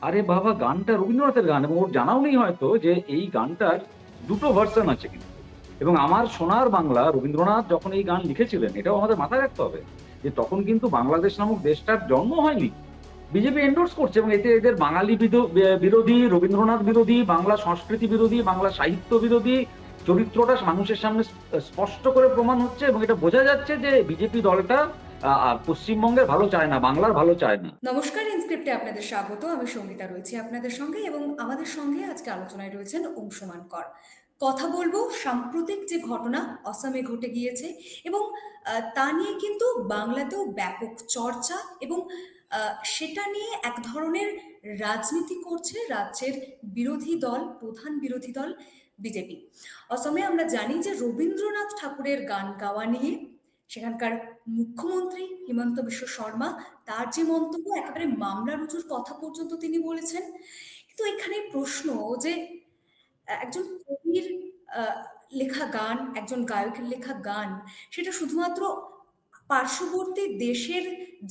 আরে বাবা, গানটা রবীন্দ্রনাথের গান এবং ওর জানাও নেই হয়তো যে এই গানটার দুটো ভার্সন আছে কিন্তু। এবং আমার সোনার বাংলা রবীন্দ্রনাথ যখন এই গান লিখেছিলেন, এটাও আমাদের মাথায় রাখতে হবে যে তখন কিন্তু বাংলাদেশ নামক দেশটার জন্ম হয়নি। বিজেপি এন্ডোর্স করছে এবং এতে এদের বাঙালি বিরোধী, রবীন্দ্রনাথ বিরোধী, বাংলা সংস্কৃতি বিরোধী, বাংলা সাহিত্য বিরোধী চরিত্রটা মানুষের সামনে স্পষ্ট করে প্রমাণ হচ্ছে এবং এটা বোঝা যাচ্ছে যে বিজেপি দলটা পশ্চিমবঙ্গের ভালো চায় না, বাংলার ভালো চায় না। নমস্কার, ইনস্ক্রিপ্টে আপনাদের স্বাগত। আমি সঙ্গীতা রয়েছি আপনাদের সঙ্গে এবং আমাদের সঙ্গে আজকে আলোচনায় রয়েছেন অংশুমান কর। কথা বলবো সাম্প্রতিক যে ঘটনা অসমে ঘটে গিয়েছে এবং তা নিয়ে কিন্তু বাংলাতেও ব্যাপক চর্চা এবং সেটা নিয়ে এক ধরনের রাজনীতি করছে রাজ্যের বিরোধী দল, প্রধান বিরোধী দল বিজেপি। অসমে আমরা জানি যে রবীন্দ্রনাথ ঠাকুরের গান গাওয়া নিয়ে সেখানকার মুখ্যমন্ত্রী হিমন্ত বিশ্ব শর্মা তার যে মন্তব্য, একেবারে মামলা রুজুর কথা পর্যন্ত তিনি বলেছেন। কিন্তু এখানে প্রশ্ন যে একজন কবির আহ, লেখা গান, একজন গায়কের লেখা গান, সেটা শুধুমাত্র পার্শ্ববর্তী দেশের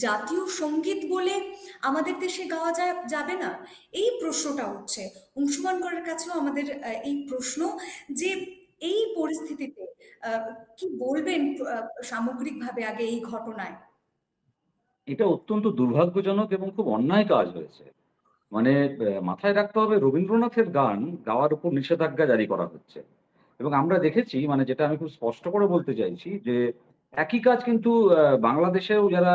জাতীয় সঙ্গীত বলে আমাদের দেশে গাওয়া যাবে না। এই প্রশ্নটা উঠছে অংশুমান করের কাছেও আমাদের এই প্রশ্ন যে এই পরিস্থিতিতে আহ, কি বলবেন সামগ্রিকভাবে আগে এই ঘটনায়। এটা অত্যন্ত দুর্ভাগ্যজনক এবং খুব অন্যায় কাজ হয়েছে। মানে মাথায় রাখতে হবে রবীন্দ্রনাথের গান গাওয়ার উপর নিষেধাজ্ঞা জারি করা হচ্ছে। এবং আমরা দেখেছি, মানে যেটা আমি খুব স্পষ্ট করে বলতে চাইছি যে একই কাজ কিন্তু বাংলাদেশেও যারা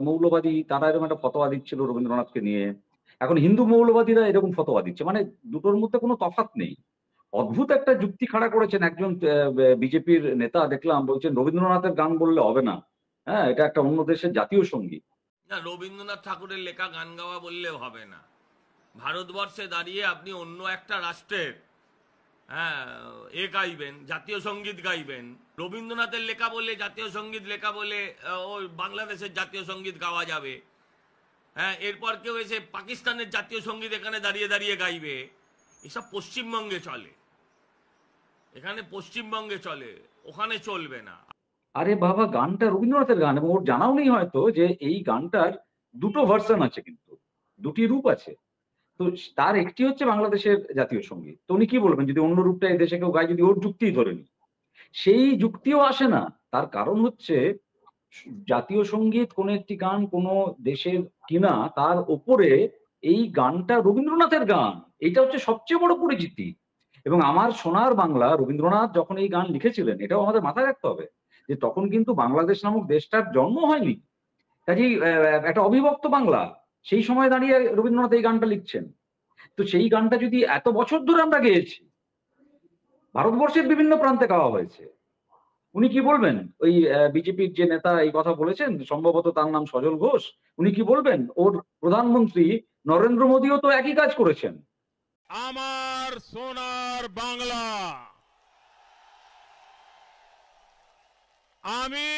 মৌলবাদী তারা এরকম একটা ফতোয়া দিচ্ছিল রবীন্দ্রনাথকে নিয়ে। এখন হিন্দু মৌলবাদীরা এরকম ফতোয়া দিচ্ছে। মানে দুটোর মধ্যে কোনো তফাৎ নেই। অদ্ভুত একটা যুক্তি খাড়া করেছেন একজন বিজেপির নেতা, দেখলাম বলছেন রবীন্দ্রনাথের গান বললে হবে না। হ্যাঁ, এটা একটা অন্য দেশের জাতীয় সঙ্গীত। না, রবীন্দ্রনাথ ঠাকুরের লেখা গান গাওয়া বললেও হবে না। ভারতবর্ষে দাঁড়িয়ে আপনি অন্য একটা রাষ্ট্রের হ্যাঁ গাইবেন, জাতীয় সঙ্গীত গাইবেন। রবীন্দ্রনাথের লেখা বলে, জাতীয় সঙ্গীত লেখা বলে ওই বাংলাদেশের জাতীয় সঙ্গীত গাওয়া যাবে? হ্যাঁ, এরপর কেউ এসে পাকিস্তানের জাতীয় সঙ্গীত এখানে দাঁড়িয়ে দাঁড়িয়ে গাইবে? এসব পশ্চিমবঙ্গে চলে, এখানে পশ্চিমবঙ্গে চলে, ওখানে চলবে না। আরে বাবা, গানটা রবীন্দ্রনাথের গান এবং ওর জানাও নেই হয়তো যে এই গানটার দুটো ভার্সন আছে কিন্তু, দুটি রূপ আছে। তো তার একটি হচ্ছে বাংলাদেশের জাতীয় সঙ্গীত। তো উনি কি বলবেন যদি অন্য রূপটা এই দেশে কেউ গায়, যদি ওর যুক্তিই ধরে নি? সেই যুক্তিও আসে না। তার কারণ হচ্ছে জাতীয় সঙ্গীত কোন একটি গান কোন দেশের কিনা তার ওপরে এই গানটা রবীন্দ্রনাথের গান, এটা হচ্ছে সবচেয়ে বড় পরিচিতি। এবং আমার সোনার বাংলা রবীন্দ্রনাথ যখন এই গান লিখেছিলেন, এটাও আমাদের মাথায় রাখতে হবে যে তখন কিন্তু বাংলাদেশ নামক দেশটার জন্ম হয়নি। কাজেই একটা অবিভক্ত বাংলা, সেই সময় দাঁড়িয়ে রবীন্দ্রনাথ এই গানটা লিখছেন। তো সেই গানটা যদি এত বছর ধরে আমরা গেয়েছি, ভারতবর্ষের বিভিন্ন প্রান্তে গাওয়া হয়েছে, উনি কি বলবেন? ওই বিজেপির যে নেতা এই কথা বলেছেন, সম্ভবত তার নাম সজল ঘোষ, উনি কি বলবেন? ওর প্রধানমন্ত্রী নরেন্দ্র মোদীও তো একই কাজ করেছেন। আমার সোনার বাংলা, আমি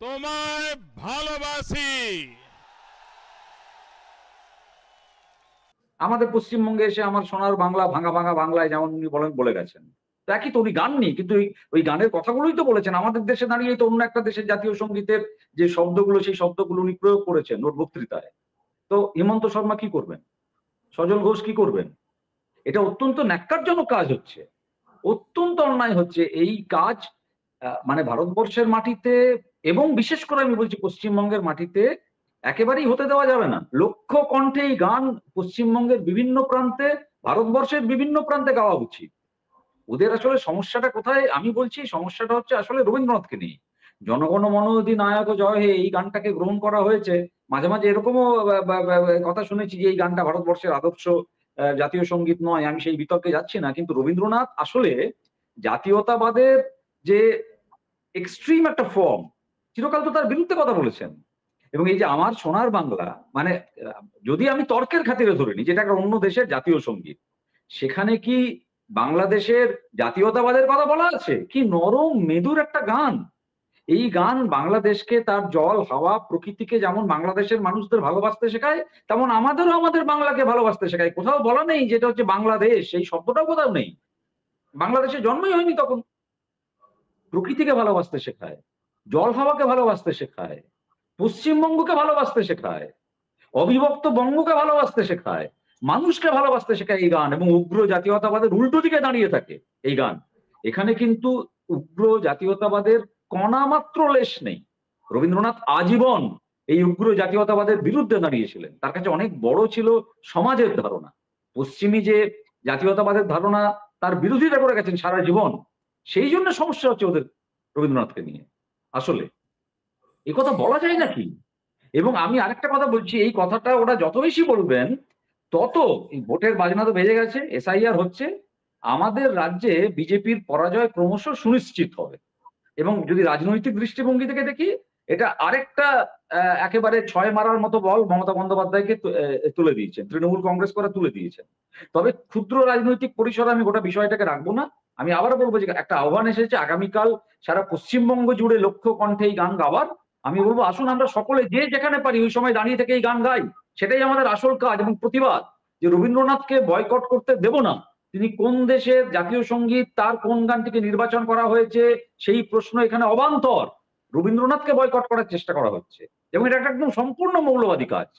তোমায় ভালোবাসি। আমাদের পশ্চিমবঙ্গে এসে আমার সোনার বাংলা ভাঙা ভাঙা বাংলায় যেমন উনি বলেন বলে গেছেন। তো একই তো, উনি গান নেই কিন্তু ওই গানের কথাগুলোই তো বলেছেন। আমাদের দেশে দাঁড়িয়ে তো অন্য একটা দেশের জাতীয় সঙ্গীতের যে শব্দগুলো, সেই শব্দগুলো উনি প্রয়োগ করেছেন ওর বক্তৃতায়। তো হেমন্ত শর্মা কি করবেন? সজল ঘোষ কি করবেন? এটা অত্যন্ত ন্যাক্কারজনক কাজ হচ্ছে, অত্যন্ত অন্যায় হচ্ছে এই কাজ। মানে ভারতবর্ষের মাটিতে এবং বিশেষ করে আমি বলছি পশ্চিমবঙ্গের মাটিতে একেবারেই হতে দেওয়া যাবে না। লক্ষ কণ্ঠে এই গান পশ্চিমবঙ্গের বিভিন্ন প্রান্তে, ভারতবর্ষের বিভিন্ন প্রান্তে গাওয়া উচিত। ওদের আসলে সমস্যাটা কোথায়? আমি বলছি সমস্যাটা হচ্ছে আসলে রবীন্দ্রনাথকে নিয়ে। জনগণ মন অধিনায়ক জয় হে এই গানটাকে গ্রহণ করা হয়েছে। মাঝে মাঝে এরকমও কথা শুনেছি যে এই গানটা ভারতবর্ষের আদর্শ জাতীয় সঙ্গীত নয়। আমি সেই বিতর্কে যাচ্ছি না, কিন্তু রবীন্দ্রনাথ আসলে জাতীয়তাবাদের যে এক্সট্রিম একটা ফর্ম, চিরকাল তো তার বিরুদ্ধে কথা বলেছেন। এবং এই যে আমার সোনার বাংলা, মানে যদি আমি তর্কের খাতিরে ধরে নিই যেটা একটা অন্য দেশের জাতীয় সঙ্গীত, সেখানে কি বাংলাদেশের জাতীয়তাবাদের কথা বলা আছে? কি নরম মেদুর একটা গান! এই গান বাংলাদেশকে, তার জল হাওয়া প্রকৃতিকে যেমন বাংলাদেশের মানুষদের ভালোবাসতে শেখায়, তেমন আমাদেরও আমাদের বাংলাকে ভালোবাসতে শেখায়। কোথাও বলা নেই যেটা হচ্ছে বাংলাদেশ, এই শব্দটাও কোথাও নেই। বাংলাদেশের জন্মই হয়নি তখন। প্রকৃতিকে ভালোবাসতে শেখায়, জল হাওয়াকে ভালোবাসতে শেখায়, পশ্চিমবঙ্গকে ভালোবাসতে শেখায়। অবিভক্ত বঙ্গকে ভালোবাসতে শেখায়, মানুষকে ভালোবাসতে শেখায় এই গান, এবং উগ্র জাতীয়তাবাদের উল্টো দিকে দাঁড়িয়ে থাকে এই গান। এখানে কিন্তু উগ্র জাতীয়তাবাদের কণা মাত্র লেশ নেই। রবীন্দ্রনাথ আজীবন এই উগ্র জাতীয়তাবাদের বিরুদ্ধে দাঁড়িয়েছিলেন। তার কাছে অনেক বড় ছিল সমাজের ধারণা। পশ্চিমী যে জাতীয়তাবাদের ধারণা, তার বিরোধিতা করে গেছেন সারা জীবন। সেই জন্য সমস্যা হচ্ছে ওদের রবীন্দ্রনাথকে নিয়ে। আসলে এই কথা বলা যায় নাকি? এবং আমি আরেকটা কথা বলছি, এই কথাটা ওরা যত বেশি বলবেন, তত এই ভোটের বাজনা তো বেজে গেছে, এসআইআর হচ্ছে, আমাদের রাজ্যে বিজেপির পরাজয় ক্রমশ সুনিশ্চিত হবে। এবং যদি রাজনৈতিক দৃষ্টিভঙ্গি থেকে দেখি, এটা আরেকটা একেবারে ছয় মারার মতো বল মমতা বন্দ্যোপাধ্যায়কে তুলে দিয়েছেন, তৃণমূল কংগ্রেস করে তুলে দিয়েছেন। তবে ক্ষুদ্র রাজনৈতিক পরিসরে আমি গোটা বিষয়টাকে রাখবো না। আমি আবারও বলবো যে একটা আহ্বান এসেছে আগামীকাল সারা পশ্চিমবঙ্গ জুড়ে লক্ষ কণ্ঠে এই গান গাওয়ার। আমি বলবো আসুন আমরা সকলে যে যেখানে পারি ওই সময় দাঁড়িয়ে থেকে এই গান গাই। সেটাই আমাদের আসল কাজ এবং প্রতিবাদ, যে রবীন্দ্রনাথকে বয়কট করতে দেব না। তিনি কোন দেশের জাতীয় সঙ্গীত, তার কোন গানটিকে নির্বাচন করা হয়েছে সেই প্রশ্ন এখানে অবান্তর। রবীন্দ্রনাথকে বয়কট করার চেষ্টা করা হচ্ছে এবং এটা একটা একদম সম্পূর্ণ মৌলবাদী কাজ।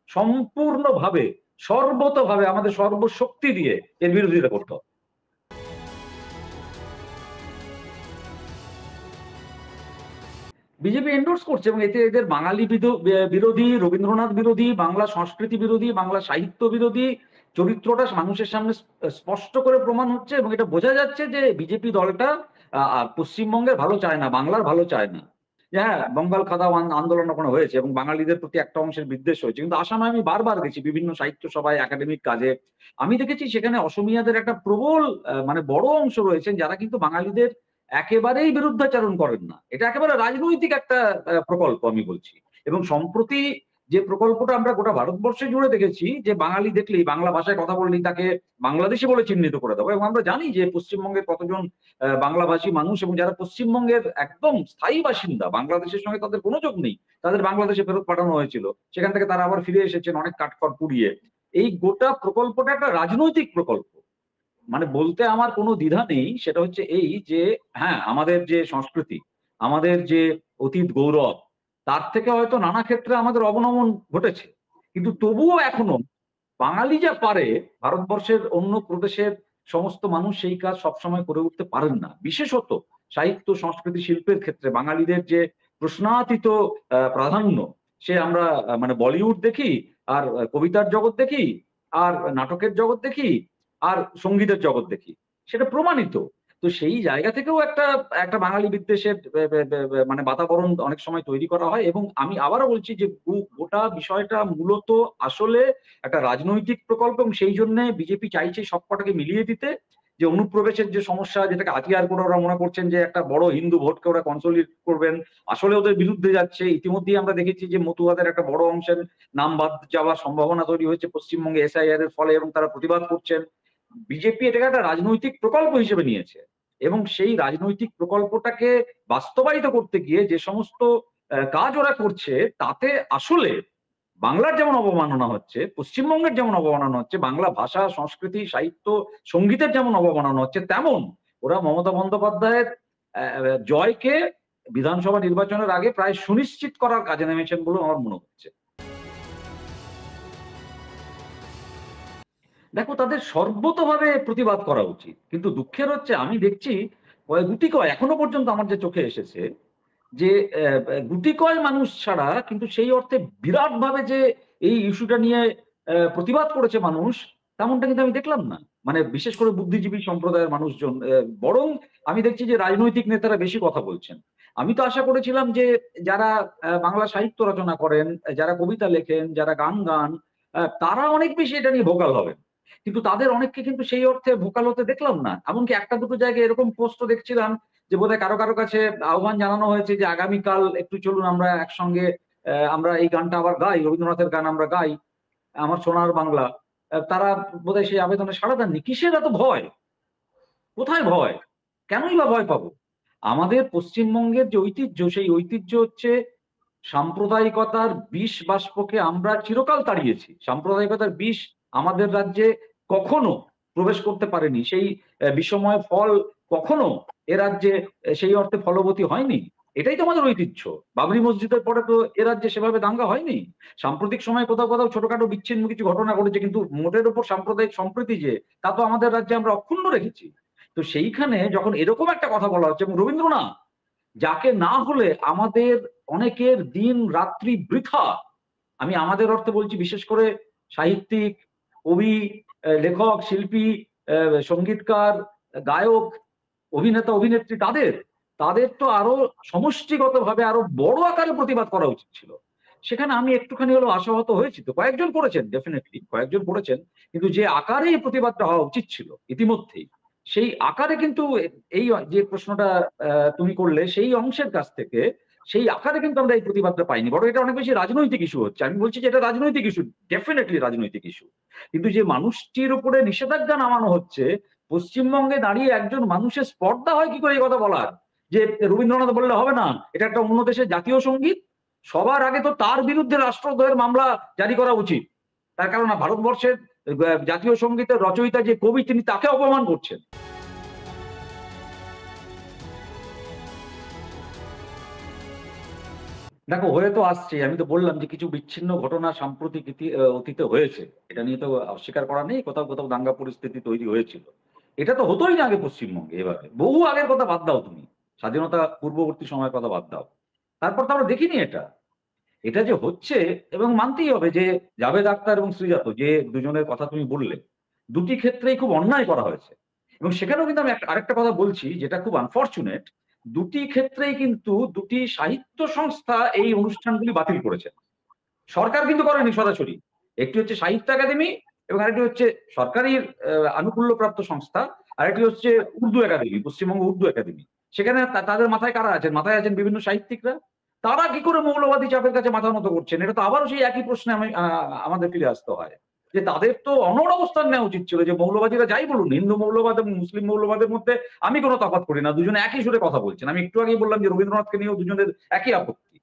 সম্পূর্ণভাবে সর্বতভাবে আমাদের সর্বশক্তি দিয়ে এর বিরোধিতা করতে হবে। বিজেপি এন্ডোর্স করছে এবং এতে এদের বাঙালি বিরোধী, রবীন্দ্রনাথ বিরোধী, বাংলা সংস্কৃতি বিরোধী, বাংলা সাহিত্য বিরোধী চরিত্রটা মানুষের সামনে স্পষ্ট করে প্রমাণ হচ্ছে। এবং এটা বোঝা যাচ্ছে যে বিজেপি দলটা পশ্চিমবঙ্গের ভালো চায় না, বাংলার ভালো চায় না। হ্যাঁ, বঙ্গাল খাদা আন্দোলন ওখানে হয়েছে এবং বাঙালিদের প্রতি একটা অংশের বিদ্বেষ হয়েছে, কিন্তু আসামে আমি বারবার গেছি বিভিন্ন সাহিত্য সভায়, একাডেমিক কাজে। আমি দেখেছি সেখানে অসমীয়াদের একটা প্রবল মানে বড় অংশ রয়েছেন যারা কিন্তু বাঙালিদের একেবারেই বিরুদ্ধাচারণ করেন না। এটা একেবারে রাজনৈতিক একটা প্রকল্প আমি বলছি। এবং সম্প্রতি যে প্রকল্পটা আমরা গোটা ভারতবর্ষে জুড়ে দেখেছি, যে বাঙালি দেখলেই, বাংলা ভাষায় কথা বললেই তাকে বাংলাদেশি বলে চিহ্নিত করে দেবো। এবং আমরা জানি যে পশ্চিমবঙ্গের কতজন বাংলাভাষী মানুষ এবং যারা পশ্চিমবঙ্গের একদম স্থায়ী বাসিন্দা, বাংলাদেশের সঙ্গে তাদের কোনো যোগ নেই, তাদের বাংলাদেশে ফেরত পাঠানো হয়েছিল, সেখান থেকে তারা আবার ফিরে এসেছেন অনেক কাঠখড় পুড়িয়ে। এই গোটা প্রকল্পটা একটা রাজনৈতিক প্রকল্প। মানে বলতে আমার কোনো দ্বিধা নেই, সেটা হচ্ছে এই যে হ্যাঁ, আমাদের যে সংস্কৃতি, আমাদের যে অতীত গৌরব, তার থেকে হয়তো নানা ক্ষেত্রে আমাদের অবনমন ঘটেছে, কিন্তু তবুও এখনো বাঙালি যা পারে, ভারতবর্ষের অন্য প্রদেশের সমস্ত মানুষ সেই কাজ সবসময় করে উঠতে পারেন না। বিশেষত সাহিত্য, সংস্কৃতি, শিল্পের ক্ষেত্রে বাঙালিদের যে প্রশ্নাতীত প্রাধান্য, সে আমরা মানে বলিউড দেখি, আর কবিতার জগৎ দেখি, আর নাটকের জগৎ দেখি, আর সঙ্গীতের জগৎ দেখি, সেটা প্রমাণিত। তো সেই জায়গা থেকেও একটা একটা বাঙালি বিদ্বেষের মানে বাতাবরণ অনেক সময় তৈরি করা হয়। এবং আমি আবারও বলছি যে গোটা বিষয়টা মূলত আসলে একটা রাজনৈতিক প্রকল্প এবং সেই জন্য বিজেপি চাইছে সবকটাকে মিলিয়ে দিতে। যে অনুপ্রবেশের যে সমস্যা, যেটাকে হাতিয়ার করে ওরা মনে করছেন যে একটা বড় হিন্দু ভোটকে ওরা কনসোলিডেট করবেন, আসলে ওদের বিরুদ্ধে যাচ্ছে। ইতিমধ্যেই আমরা দেখেছি যে মতুয়াদের একটা বড় অংশের নাম বাদ যাওয়ার সম্ভাবনা তৈরি হয়েছে পশ্চিমবঙ্গে এসআইআর এর ফলে, এবং তারা প্রতিবাদ করছেন। বিজেপি এটাকে একটা রাজনৈতিক প্রকল্প হিসেবে নিয়েছে এবং সেই রাজনৈতিক প্রকল্পটাকে বাস্তবায়িত করতে গিয়ে যে সমস্ত কাজ ওরা করছে, তাতে আসলে বাংলার যেমন অবমাননা হচ্ছে, পশ্চিমবঙ্গের যেমন অবমাননা হচ্ছে, বাংলা ভাষা, সংস্কৃতি, সাহিত্য, সঙ্গীতের যেমন অবমাননা হচ্ছে, তেমন ওরা মমতা বন্দ্যোপাধ্যায়ের জয়কে বিধানসভা নির্বাচনের আগে প্রায় সুনিশ্চিত করার কাজে নেমেছেন বলে আমার মনে হচ্ছে। দেখো, তাদের সর্বতভাবে প্রতিবাদ করা উচিত, কিন্তু দুঃখের হচ্ছে আমি দেখছি গুটি কয়, এখনো পর্যন্ত আমার যে চোখে এসেছে, যে গুটি কয় মানুষ ছাড়া কিন্তু সেই অর্থে বিরাট ভাবে যে এই ইস্যুটা নিয়ে প্রতিবাদ করেছে মানুষ, তেমনটা কিন্তু আমি দেখলাম না। মানে বিশেষ করে বুদ্ধিজীবী সম্প্রদায়ের মানুষজন, বরং আমি দেখছি যে রাজনৈতিক নেতারা বেশি কথা বলছেন। আমি তো আশা করেছিলাম যে যারা বাংলা সাহিত্য রচনা করেন, যারা কবিতা লেখেন, যারা গান গান, তারা অনেক বেশি এটা নিয়ে ভোকাল হবেন, কিন্তু তাদের অনেককে কিন্তু সেই অর্থে ভোকাল হতে দেখলাম না। এমনকি একটা দুটো জায়গায় এরকম পোস্টও দেখছিলাম যে বোধহয় কারো কারো কাছে আহ্বান জানানো হয়েছে যে আগামীকাল একটু চলুন আমরা একসঙ্গে আমরা এই গানটা আবার গাই, রবীন্দ্রনাথের গান আমরা গাই, আমার সোনার বাংলা। তারা বোধহয় সেই আবেদনে সাড়া দেননি। কিসের এত ভয়? কোথায় ভয়? কেনই বা ভয় পাবো? আমাদের পশ্চিমবঙ্গের যে ঐতিহ্য, সেই ঐতিহ্য হচ্ছে সাম্প্রদায়িকতার বিষ বাষ্পকে আমরা চিরকাল তাড়িয়েছি। সাম্প্রদায়িকতার বিষ আমাদের রাজ্যে কখনো প্রবেশ করতে পারেনি। সেই বিষময় ফল কখনো এ রাজ্যে সেই অর্থে ফলবতী হয়নি। এটাই তো আমাদের ঐতিহ্য। বাবরি মসজিদের পরে তো এ রাজ্যে সেভাবে দাঙ্গা হয়নি। সাম্প্রতিক সময়ে কোথাও কোথাও ছোটখাটো বিচ্ছিন্ন কিছু ঘটনা ঘটেছে, কিন্তু মোটের উপর সাম্প্রদায়িক সম্প্রীতি যে তা তো আমাদের রাজ্যে আমরা অক্ষুণ্ণ রেখেছি। তো সেইখানে যখন এরকম একটা কথা বলা হচ্ছে, এবং রবীন্দ্রনাথ যাকে না হলে আমাদের অনেকের দিন রাত্রি বৃথা, আমি আমাদের অর্থে বলছি বিশেষ করে সাহিত্যিক, কবি, লেখক, শিল্পী, সঙ্গীতকার, গায়ক, অভিনেতা, অভিনেত্রী, তাদের তাদের তো আরো সমষ্টিগতভাবে আরো বড় আকারে প্রতিবাদ করা উচিত ছিল। সেখানে আমি একটুখানি হলেও আশাহত হয়েছি। তো কয়েকজন করেছেন, ডেফিনেটলি কয়েকজন করেছেন, কিন্তু যে আকারে এই প্রতিবাদটা হওয়া উচিত ছিল ইতিমধ্যেই, সেই আকারে কিন্তু এই যে প্রশ্নটা তুমি করলে সেই অংশের কাছ থেকে সেই আকারে কিন্তু আমরা এই প্রতিবাদটা পাইনি, বরং এটা অনেক বেশি রাজনৈতিক ইস্যু হচ্ছে। আমি বলছি যে এটা রাজনৈতিক ইস্যু, ডেফিনেটলি রাজনৈতিক ইস্যু, কিন্তু যে মানুষটির উপরে নিষেধাজ্ঞা নামানো হচ্ছে, পশ্চিমবঙ্গে দাঁড়িয়ে একজন মানুষের স্পর্ধা হয় কি করে এই কথা বলার, যে রবীন্দ্রনাথ বললে হবে না, এটা একটা অন্য দেশের জাতীয় সঙ্গীত। সবার আগে তো তার বিরুদ্ধে রাষ্ট্রদ্রোহের মামলা জারি করা উচিত। তার কারণ ভারতবর্ষের জাতীয় সঙ্গীতের রচয়িতা যে কবি, তিনি তাকে অপমান করছেন। দেখো, হয়ে তো আসছে। আমি তো বললাম যে কিছু বিচ্ছিন্ন ঘটনা সাম্প্রতিক অতীতে হয়েছে, এটা নিয়ে তো অস্বীকার করা নেই। কোথাও কোথাও দাঙ্গা পরিস্থিতি তৈরি হয়েছিল। এটা তো হতোই না আগে পশ্চিমবঙ্গে এভাবে। বহু আগের কথা বাদ দাও তুমি, স্বাধীনতা পূর্ববর্তী সময়ের কথা বাদ দাও, তারপর তো আমরা দেখিনি এটা। এটা যে হচ্ছে, এবং মানতেই হবে যে জাভেদ আখতার এবং শ্রীজাত যে দুজনের কথা তুমি বললে, দুটি ক্ষেত্রেই খুব অন্যায় করা হয়েছে। এবং সেখানেও কিন্তু আমি আরেকটা কথা বলছি যেটা খুব আনফরচুনেট, দুটি ক্ষেত্রেই কিন্তু দুটি সাহিত্য সংস্থা এই অনুষ্ঠানগুলি বাতিল করেছে। সরকার কিন্তু করেনি সরাসরি। একটি হচ্ছে সাহিত্য একাডেমি এবং আরেকটি হচ্ছে সরকারি আনুকূল্যপ্রাপ্ত সংস্থা, আরেকটি হচ্ছে উর্দু একাডেমি, পশ্চিমবঙ্গ উর্দু একাডেমি। সেখানে তাদের মাথায় কারা আছেন? মাথায় আছেন বিভিন্ন সাহিত্যিকরা। তারা কি করে মৌলবাদী চাপের কাছে মাথা নত করছেন? এটা তো আবারও সেই একই প্রশ্নে আমাদের ফিরে আসতে হয়, যে তাদের তো অনড় অবস্থান নেওয়া উচিত ছিল, যে মৌলবাদীরা যাই বলুন, হিন্দু মৌলবাদ এবং মুসলিম মৌলবাদের মধ্যে আমি কোনো তফাৎ করি না, দুজনে একই সুরে কথা বলছেন। আমি একটু আগেই বললাম যে রবীন্দ্রনাথকে নিয়েও দুজনের একই আপত্তি।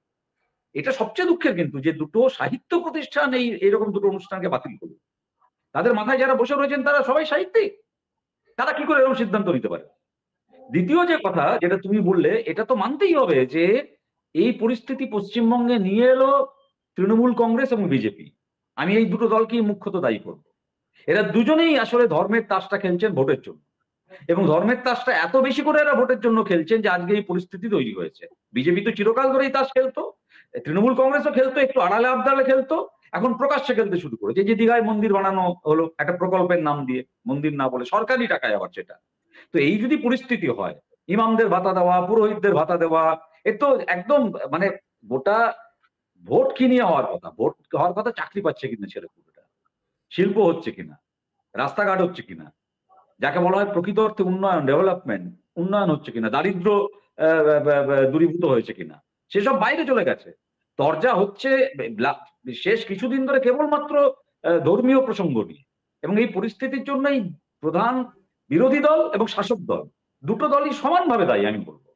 এটা সবচেয়ে দুঃখের কিন্তু, যে দুটো সাহিত্য প্রতিষ্ঠান এইরকম দুটো অনুষ্ঠানকে বাতিল করলো। তাদের মাথায় যারা বসে রয়েছেন তারা সবাই সাহিত্যিক, তারা কি করে এরকম সিদ্ধান্ত নিতে পারে? দ্বিতীয় যে কথা যেটা তুমি বললে, এটা তো মানতেই হবে যে এই পরিস্থিতি পশ্চিমবঙ্গে নিয়ে এলো তৃণমূল কংগ্রেস এবং বিজেপি। আমি এই দুটো দলকেই মুখ্যত দায়ী করব। এরা দুজনেই আসলে ধর্মের তাসটা খেলছেন ভোটের জন্য, এবং ধর্মের তাসটা এত বেশি করে এরা ভোটের জন্য খেলছেন যে আজকে এই পরিস্থিতি তৈরি হয়েছে। বিজেপি তো চিরকাল ধরেই তাস খেলতো, তৃণমূল কংগ্রেসও খেলতো, একটু আড়ালে আবদালে খেলতো, এখন প্রকাশ্যে খেলতে শুরু করেছে। যে দীঘায় মন্দির বানানো হলো একটা প্রকল্পের নাম দিয়ে, মন্দির না বলে সরকারি টাকায় আবার সেটা। তো এই যদি পরিস্থিতি হয়, ইমামদের ভাতা দেওয়া, পুরোহিতদের ভাতা দেওয়া, এ তো একদম মানে গোটা ভোট কি নিয়ে হওয়ার কথা? ভোট হওয়ার কথা চাকরি পাচ্ছে কিনা ছেলেপুলেরা, শিল্প হচ্ছে কিনা, রাস্তাঘাট হচ্ছে কিনা, যাকে বলা হয় প্রকৃত অর্থে উন্নয়ন, ডেভেলপমেন্ট, উন্নয়ন হচ্ছে কিনা, দারিদ্র দূরীভূত হয়েছে কিনা, সেসব বাইরে চলে গেছে। চর্চা হচ্ছে শেষ কিছুদিন ধরে কেবলমাত্র ধর্মীয় প্রসঙ্গ নিয়ে। এবং এই পরিস্থিতির জন্যই প্রধান বিরোধী দল এবং শাসক দল দুটো দলই সমানভাবে দায়ী আমি বলবো।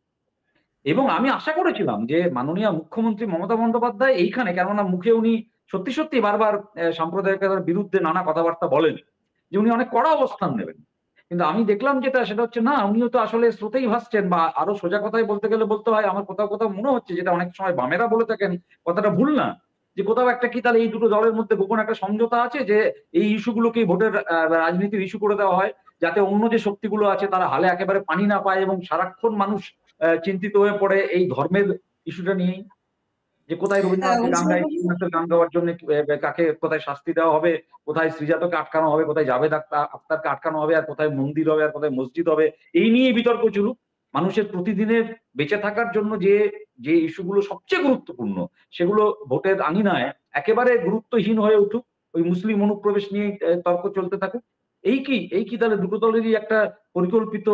এবং আমি আশা করেছিলাম যে মাননীয় মুখ্যমন্ত্রী মমতা বন্দ্যোপাধ্যায় এইখানে, কেননা মুখে উনি সত্যি সত্যি বারবার সাম্প্রদায়িকতার বিরুদ্ধে নানা কথাবার্তা বলেন, যে উনি অনেক কড়া অবস্থান নেবেন। কিন্তু আমি দেখলাম যেটা, সেটা হচ্ছে না, উনিও তো আসলে স্রোতেই ভাসছেন, বা আরো সোজা কথায় বলতে গেলে বলতে হয়, আমার কোথাও কোথাও মনে হচ্ছে, যেটা অনেক সময় বামেরা বলে থাকেন, কথাটা ভুল না, যে কোথাও একটা কি তাহলে এই দুটো দলের মধ্যে গোপন একটা সমঝোতা আছে, যে এই ইস্যুগুলোকে ভোটের রাজনীতির ইস্যু করে দেওয়া হয়, যাতে অন্য যে শক্তিগুলো আছে তারা হালে একেবারে পানি না পায়, এবং সারাক্ষণ মানুষ চিন্তিত হয়ে পড়ে এই ধর্মের ইস্যুটা নিয়েই, যে কোথায় রবীন্দ্রনাথকে গান গাই, রবীন্দ্রনাথের গান গাওয়ার জন্য কাকে কোথায় শাস্তি দেওয়া হবে, কোথায় শ্রীজাতকে আটকানো হবে, কোথায় জাভেদ আখতারকে আটকানো হবে, আর কোথায় মন্দির হবে, আর কোথায় মসজিদ হবে, এই নিয়ে বিতর্ক চলুক। মানুষের প্রতিদিনের বেঁচে থাকার জন্য যে যে ইস্যুগুলো সবচেয়ে গুরুত্বপূর্ণ, সেগুলো ভোটের আঙিনায় একেবারে গুরুত্বহীন হয়ে উঠুক, ওই মুসলিম অনুপ্রবেশ নিয়ে তর্ক চলতে থাকুক। এই কি তাহলে দুটো দলেরই একটা পরিকল্পিত,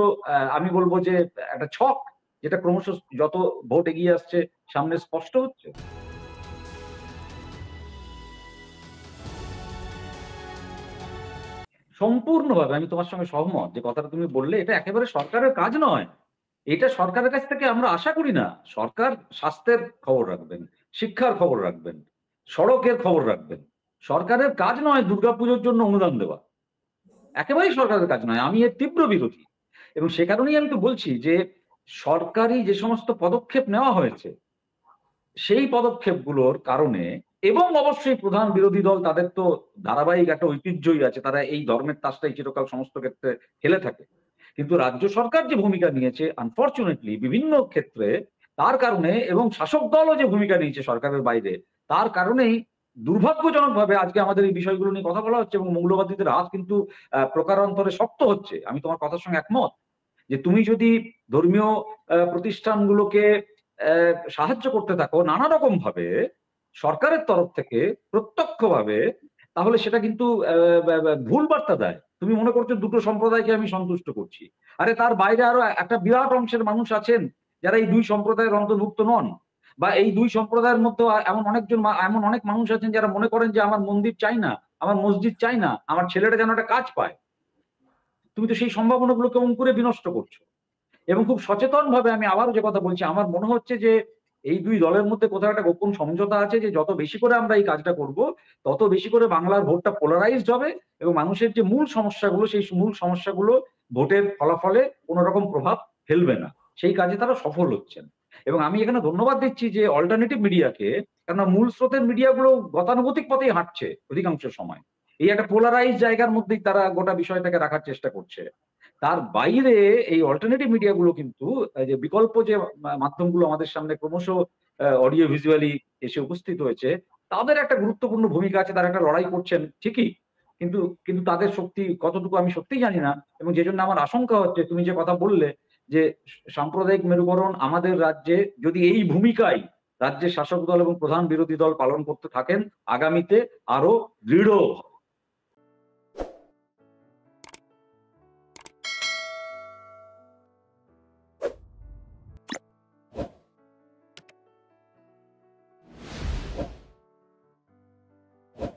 আমি বলবো যে একটা ছক, যেটা ক্রমশ যত ভোট এগিয়ে আসছে সামনে স্পষ্ট হচ্ছে? সম্পূর্ণভাবে আমি তোমার সঙ্গে সহমত। যে কথাটা তুমি বললে, এটা একেবারে সরকারের কাজ নয়। এটা সরকারের কাছ থেকে আমরা আশা করি না। সরকার স্বাস্থ্যের খবর রাখবেন, শিক্ষার খবর রাখবেন, সড়কের খবর রাখবেন। সরকারের কাজ নয় দুর্গাপুজোর জন্য অনুদান দেওয়া, একেবারেই সরকারের কাজ নয়। আমি এর তীব্র বিরোধী। এবং সে কারণেই আমি তো বলছি যে সরকারি যে সমস্ত পদক্ষেপ নেওয়া হয়েছে সেই পদক্ষেপগুলোর কারণে, এবং অবশ্যই প্রধান বিরোধী দল তাদের তো ধারাবাহিক একটা ঐতিহ্যই আছে, তারা এই ধর্মের তাসটাই চিরকাল সমস্ত ক্ষেত্রে খেলে থাকে। কিন্তু রাজ্য সরকার যে ভূমিকা নিয়েছে আনফরচুনেটলি বিভিন্ন ক্ষেত্রে, তার কারণে, এবং শাসক দলও যে ভূমিকা নিয়েছে সরকারের বাইরে, তার কারণেই দুর্ভাগ্যজনকভাবে আজকে আমাদের এই বিষয়গুলো নিয়ে কথা বলা হচ্ছে এবং মৌলবাদীদের হাত কিন্তু প্রকারান্তরে শক্ত হচ্ছে। আমি তোমার কথার সঙ্গে একমত যে তুমি যদি ধর্মীয় প্রতিষ্ঠানগুলোকে সাহায্য করতে থাকো নানা রকম ভাবে সরকারের তরফ থেকে প্রত্যক্ষভাবে, তাহলে সেটা কিন্তু ভুল বার্তা দেয়। তুমি মনে করছো দুটো সম্প্রদায়কে আমি সন্তুষ্ট করছি, আরে তার বাইরে আরো একটা বিরাট অংশের মানুষ আছেন যারা এই দুই সম্প্রদায়ের অন্তর্ভুক্ত নন, বা এই দুই সম্প্রদায়ের মধ্যে এমন অনেক মানুষ আছেন যারা মনে করেন যে আমার মন্দির চাই না, আমার মসজিদ চাই না, আমার ছেলেটা যেন একটা কাজ পায়। তুমি তো সেই সম্ভাবনাগুলোকে অঙ্কুরে বিনষ্ট করছো। এবং খুব সচেতনভাবে আমি আবারও যে কথা বলছি, আমার মনে হচ্ছে যে এই দুই দলের মধ্যে কোথাও একটা গোপন সমঝোতা আছে যে যত বেশি করে আমরা এই কাজটা করব, তত বেশি করে বাংলার ভোটটা পোলারাইজড হবে এবং মানুষের যে মূল সমস্যাগুলো, সেই মূল সমস্যাগুলো ভোটের ফলাফলে কোনো রকম প্রভাব ফেলবে না। সেই কাজে তারা সফল হচ্ছেন। এবং আমি এখানে ধন্যবাদ দিচ্ছি যে অল্টারনেটিভ মিডিয়াকে, কেননা মূল স্রোতের মিডিয়াগুলো গতানুগতিক পথেই হাঁটছে অধিকাংশ সময়। এই একটা পোলারাইজ জায়গার মধ্যেই তারা গোটা বিষয়টাকে রাখার চেষ্টা করছে। তার বাইরে এই অল্টারনেটিভ মিডিয়াগুলো কিন্তু যে বিকল্প যে মাধ্যমগুলো আমাদের সামনে ক্রমশ অডিও ভিজুয়ালি এসে উপস্থিত হয়েছে, তাদের একটা গুরুত্বপূর্ণ ভূমিকা আছে। তারা একটা লড়াই করছেন ঠিকই, কিন্তু কিন্তু তাদের শক্তি কতটুকু আমি সত্যিই জানি না। এবং যে জন্য আমার আশঙ্কা হচ্ছে, তুমি যে কথা বললে যে সাম্প্রদায়িক মেরুকরণ আমাদের রাজ্যে যদি এই ভূমিকায় রাজ্যের শাসক দল এবং প্রধান বিরোধী দল পালন করতে থাকেন, আগামীতে আরো দৃঢ়